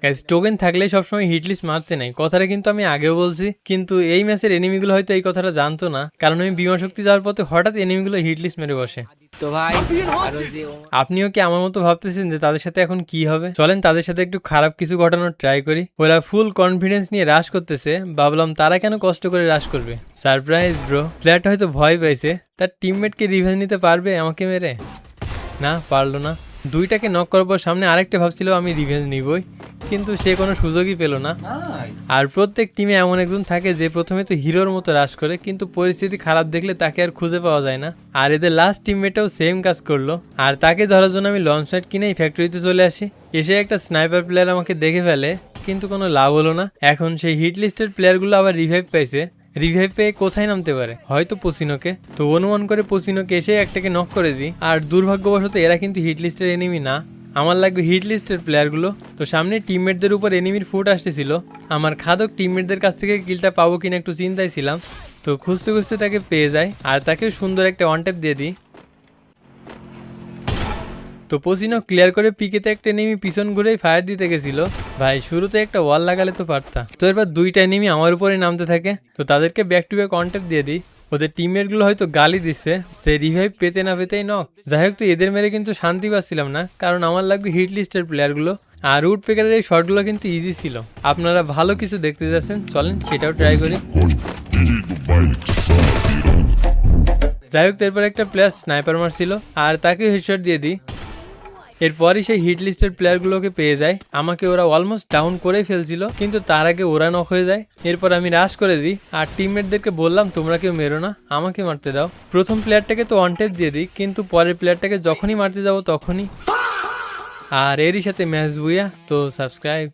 Guys token থাকলেই সবসময় hit list মারতে নাই, কথাটা কিন্তু আমি আগেও বলছি। কিন্তু এই ম্যাচের এনিমিগুলো হয়তো এই কথাটা জানতো না, কারণ আমি বিমা শক্তি যাওয়ার পথে হঠাৎ এনিমিগুলো হিট লিস্ট মেরে বসে। তো ভাই আপনিও কি আমার মতো ভাবতেছেন যে তাদের সাথে এখন কি হবে? চলেন তাদের সাথে একটু খারাপ কিছু ঘটানোর ট্রাই করি। ওরা ফুল কনফিডেন্স নিয়ে রাশ করতেছে, ভাবলাম তারা কেন কষ্ট করে রাশ করবে। সারপ্রাইজ ব্রো, প্লেয়ারটা হয়তো ভয় পাইছে, তার টিমমেটকে রিভেঞ্জ নিতে পারবে আমাকে মেরে? না, পারলো না। দুইটাকে নক করার পর সামনে আরেকটা ভাবছিল আমি রিভেঞ্জ নিবই, কিন্তু সে কোনো সুযোগই পেল না। আর প্রত্যেক টিমে এমন একজন থাকে যে প্রথমে তো হিরোর মতো রাশ করে, কিন্তু পরিস্থিতি খারাপ দেখলে তাকে আর খুঁজে পাওয়া যায় না। আর এদের লাস্ট টিমমেটও সেম কাজ করলো, আর তাকে ধরার জন্য আমি লঞ্চ সাইট কিনে এই ফ্যাক্টরিতে চলে আসি। এসে একটা স্নাইপার প্লেয়ার আমাকে দেখে ফেলে, কিন্তু কোনো লাভ হলো না। এখন সেই হিট লিস্টের প্লেয়ারগুলো আবার রিভাইভ পাইছে। রিভাইভ পেয়ে কোথায় নামতে পারে? হয়তো পসিনোকে। তো অনুমান করে পসিনোকে এসে একটাকে নক করে দিই। আর দুর্ভাগ্যবশত এরা কিন্তু হিট লিস্টের এনিমি না, আমার লাগবে হিট লিস্টের প্লেয়ারগুলো। তো সামনে টিমমেটদের উপর এনিমির ফুট আসতেছিল, আমার খাদক টিমমেটদের কাছ থেকে কিলটা পাবো কিনা একটু চিন্তায় ছিলাম। তো খুঁজতে খুঁজতে তাকে পেয়ে যায়, আর তাকেও সুন্দর একটা ওয়ান ট্যাপ দিয়ে দিই। তো পসিনো ক্লিয়ার করে পিকেতে একটা এনিমি পিছন ঘুরেই ফায়ার দিতে গেছিল। ভাই শুরুতে একটা ওয়াল লাগালে তো পারতা। তো এবার দুইটা এনিমি আমার উপরে নামতে থাকে, তো তাদেরকে ব্যাক টু ব্যাক কন্ট্যাক্ট দিয়ে দিই। ওদের টিমমেটগুলো হয়তো গালি দিচ্ছে, সে রিভাইভ পেতে না পেতেই নক। যাই হোক, তো এদের মেরে কিন্তু শান্তি পাচ্ছিলাম না, কারণ আমার লাগবে হিট লিস্টের প্লেয়ারগুলো। আর উড পেকারের এই শটগুলো কিন্তু ইজি ছিল। আপনারা ভালো কিছু দেখতে যাচ্ছেন, চলেন সেটাও ট্রাই করি। যাই হোক, এরপর একটা প্লেয়ার স্নাইপার মারছিল, আর তাকে হেডশট দিয়ে দিই। এরপরই সেই হিট লিস্টের প্লেয়ারগুলোকে পেয়ে যায়। আমাকে ওরা অলমোস্ট ডাউন করেই ফেলছিল, কিন্তু তার আগে ওরা নক হয়ে যায়। এরপর আমি রাশ করে দিই, আর টিমমেটদেরকে বললাম তোমরা কেউ মেরো না, আমাকে মারতে দাও। প্রথম প্লেয়ারটাকে তো ওয়ান ট্যাপ দিয়ে দিই, কিন্তু পরের প্লেয়ারটাকে যখনই মারতে যাবো তখনই। আর এরই সাথে ম্যাচ বুইয়া। তো সাবস্ক্রাইব।